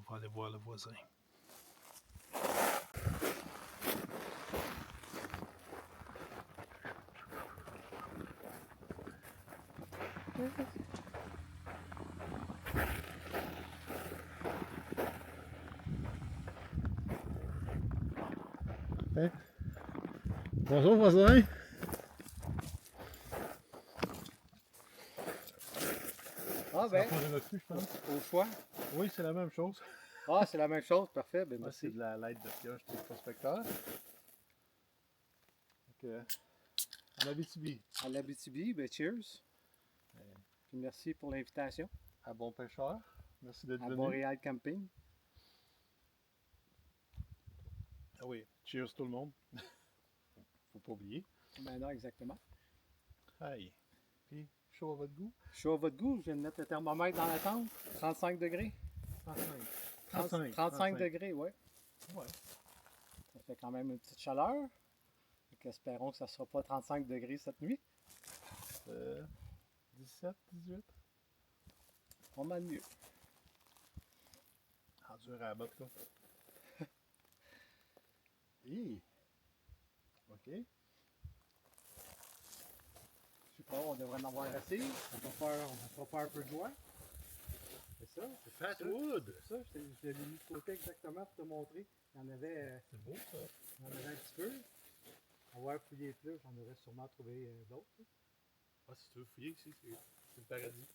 va aller voir le voisin. Hey. Bonjour voisin. Ah ben, là-dessus, je pense. au choix. Oui, c'est la même chose. Ah, c'est la même chose, parfait, ben Moi, merci. c'est de la l'aide de pioche du prospecteur. En Abitibi. À l'Abitibi, ben cheers. Puis merci pour l'invitation À Bon Pêcheur. Merci d'être à venu. Boréal Camping. Ah oui, cheers tout le monde. Faut pas oublier. Ben non, exactement. Aïe. Puis, chaud à votre goût? Chaud à votre goût, je viens de mettre le thermomètre dans la tente. 35 degrés. 35. 35 degrés, ouais. Ouais. Ça fait quand même une petite chaleur. Donc, espérons que ça ne sera pas 35 degrés cette nuit. 17, 18. Pas mal mieux. Dur à abattre, là. Hi. OK. Je sais pas, on devrait en avoir assez. On va faire un peu de joie. C'est ça. Fatwood. C'est ça, je l'ai mis de côté exactement pour te montrer. Il y en avait, C'est beau, ça. il y en avait un petit peu. On va fouiller plus, j'en aurais sûrement trouvé d'autres. Ah, si tu veux fouiller ici, c'est le paradis.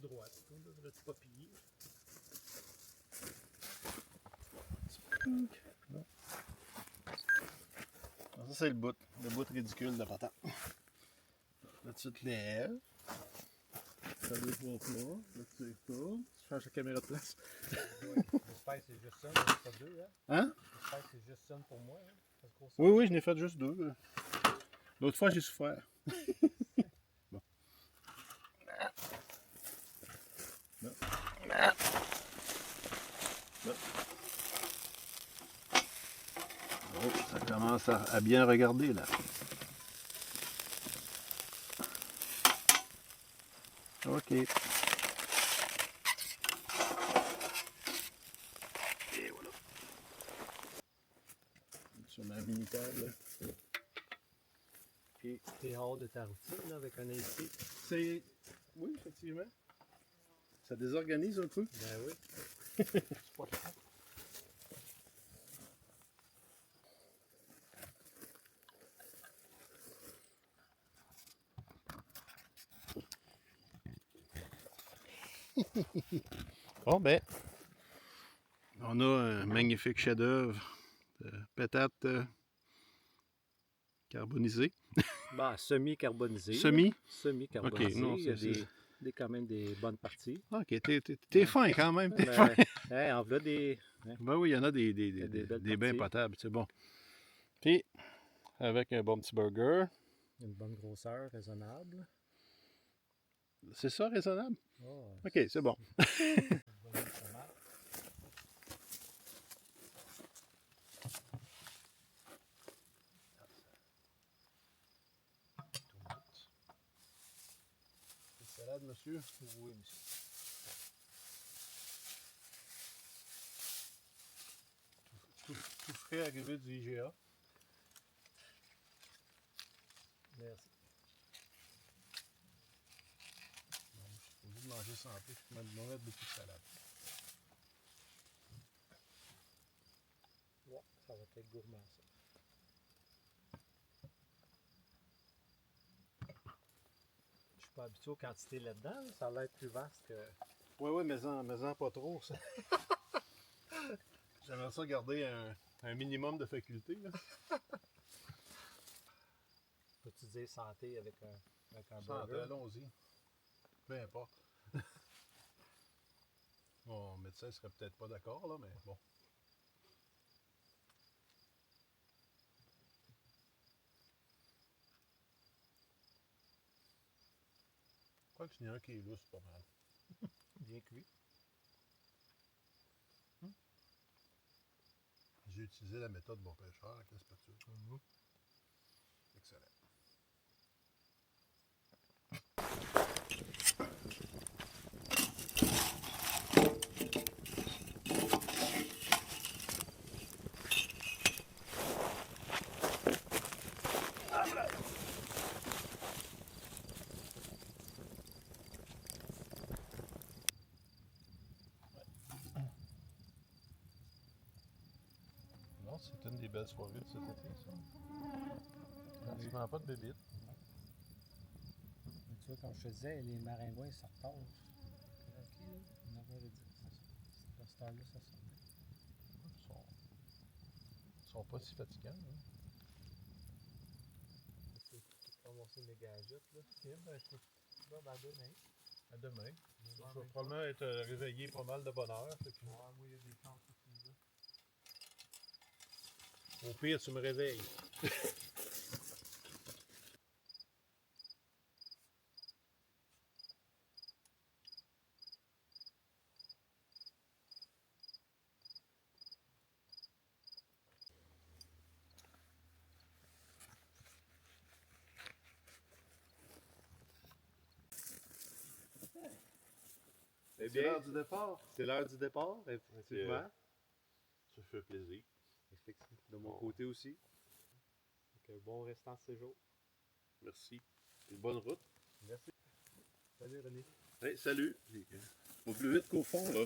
droite. On devrait pas piller. Ça, c'est le bout ridicule de la patate. Là, tu te lèves. Ça deux, trois fois. Là, tu retournes. Tu changes la caméra de place. J'espère que c'est juste ça, pas deux. Hein? Hein? J'espère que c'est juste ça pour moi. Hein? Parce qu'on Oui, oui, je n'ai fait juste deux. L'autre fois, j'ai souffert. Bon. Là. Là. Là. Oh, ça commence à bien regarder, là. OK. Et voilà. Sur ma mini-table. Et t'es hors de ta routine là, avec un esprit. c'est... Oui, effectivement. Ça désorganise un peu. Ben oui. C'est pas ça. Bon, ben, on a un magnifique chef-d'œuvre de patates carbonisées. Bah, semi-carbonisé. Semi? Là. Semi-carbonisé. Ok, non, il y a c'est- quand même des bonnes parties. OK, t'es fin quand même. T'es Ben, fin. hein, en voilà des. Hein, Ben oui, il y en a des belles des bains parties. potables, c'est bon. Puis, avec un bon petit burger. Une bonne grosseur, raisonnable. C'est ça, raisonnable? Oh, OK, c'est bon. Salade, monsieur? Oui, monsieur. Tout frais arrivé du IGA. Merci. Bon, je suis obligé de manger santé. Je vais mettre beaucoup de salade. Ouais, ça va être gourmand, ça. Je suis pas habitué aux quantités là-dedans. Là. Ça a l'air plus vaste que. Oui, mais en pas trop, ça. J'aimerais ça garder un minimum de faculté, là. Peux-tu dire santé avec un Santé, burger? allons-y. Peu importe. Mon médecin serait peut-être pas d'accord, là, mais bon. Je crois que s'il y en a un qui est lousse, pas mal. Bien cuit. J'ai utilisé la méthode bon pêcheur avec la spatule. Excellent. Non, c'est une des belles soirées de cet été, ça. Pratiquement pas de bébites. Tu vois, comme je te disais, les maringouins, ils sortent tard. Tranquille, 9h10, c'est ça. À cette heure-là, ça sort. Ils sont pas si fatigants. Hein. C'est ramasser mes gadgets, là. Tiens, ben, je peux à demain. À demain. Je vais probablement être réveillé pas mal de bonne heure. Fait que... moi, il y a des chances aussi, là. Au pire, tu me réveilles. Eh C'est l'heure bien, du départ. c'est l'heure du départ, effectivement. Ça fait plaisir. Effectivement. De mon côté aussi. Donc, un bon restant de séjour. Merci. Une bonne route. Merci. Salut René. Hey, salut. Au plus vite qu'au fond, là.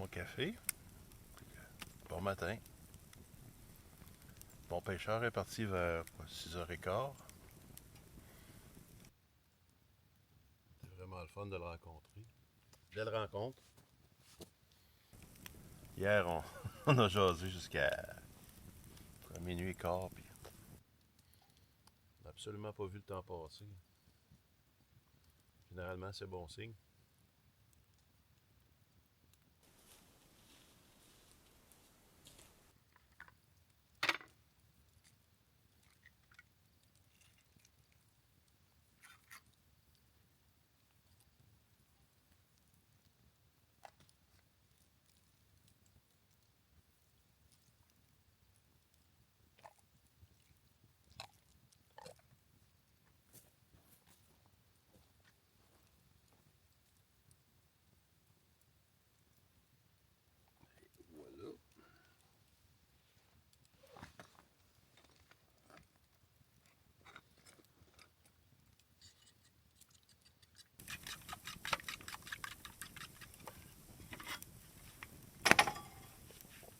café. Bon matin. Mon pêcheur est parti vers 6h15. C'est vraiment le fun de le rencontrer. Belle rencontre. Hier, on a jasé jusqu'à minuit et quart. Puis on n'a absolument pas vu le temps passer. Généralement, c'est bon signe.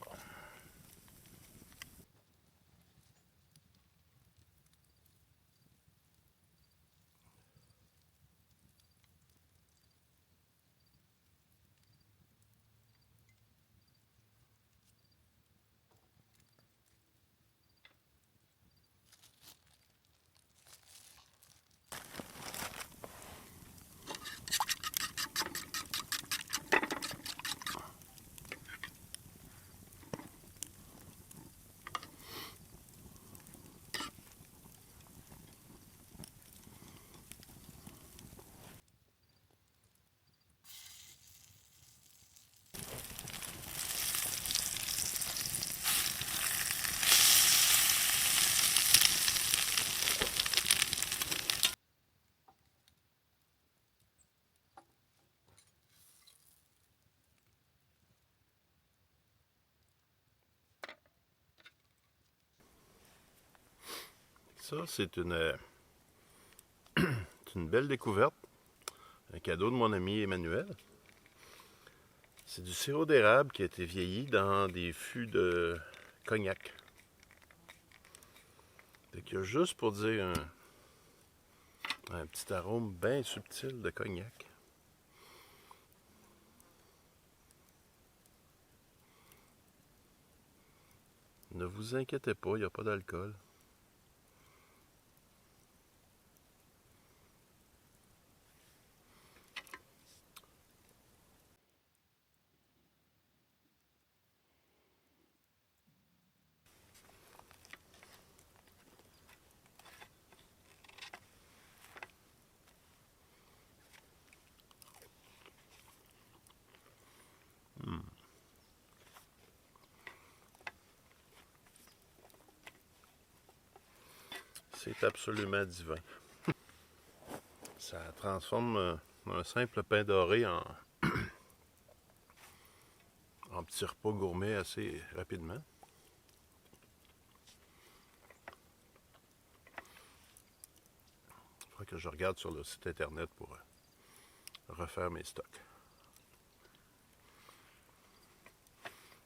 Voilà. Ça, c'est une belle découverte. Un cadeau de mon ami Emmanuel. C'est du sirop d'érable qui a été vieilli dans des fûts de cognac. Fait qu'il y a juste pour dire un petit arôme bien subtil de cognac. Ne vous inquiétez pas, il n'y a pas d'alcool. C'est absolument divin. Ça transforme un simple pain doré en petit repas gourmet assez rapidement. Il faudra que je regarde sur le site internet pour refaire mes stocks.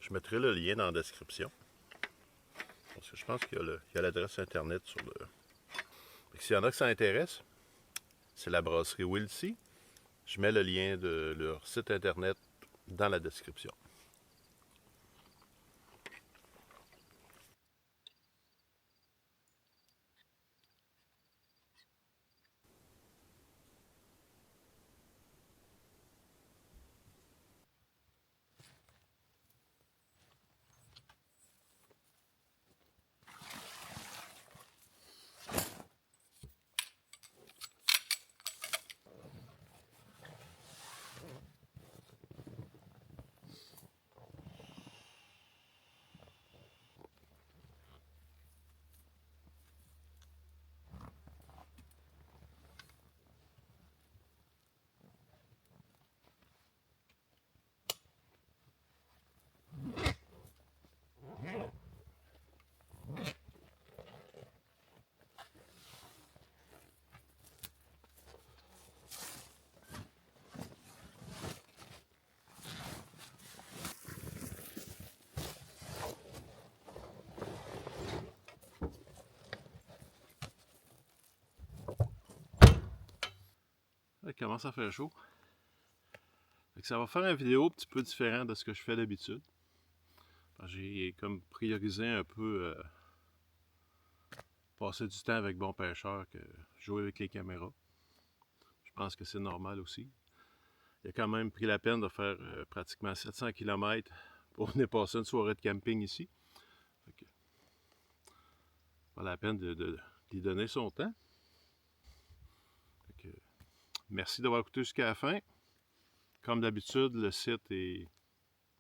Je mettrai le lien dans la description. Parce que je pense qu'il y a l'adresse internet sur le... S'il y en a que ça intéresse, c'est la brasserie Wilsey. Je mets le lien de leur site internet dans la description. commence à faire chaud. Fait que ça va faire une vidéo un petit peu différente de ce que je fais d'habitude. J'ai comme priorisé un peu passer du temps avec Bon Pêcheur que jouer avec les caméras. Je pense que c'est normal aussi. Il a quand même pris la peine de faire pratiquement 700 km pour venir passer une soirée de camping ici. Fait que, pas la peine de lui donner son temps. Fait que, merci d'avoir écouté jusqu'à la fin. Comme d'habitude, le site est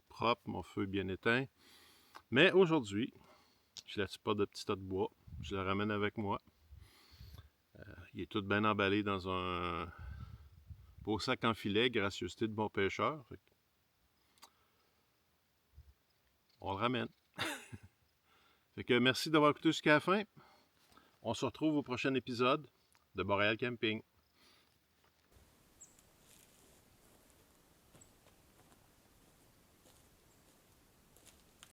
propre, mon feu est bien éteint. Mais aujourd'hui, je ne laisse pas de petit tas de bois. Je le ramène avec moi. Il est tout bien emballé dans un beau sac en filet, gracieuseté de Bon Pêcheur. On le ramène. Fait que merci d'avoir écouté jusqu'à la fin. On se retrouve au prochain épisode de Boréal Camping.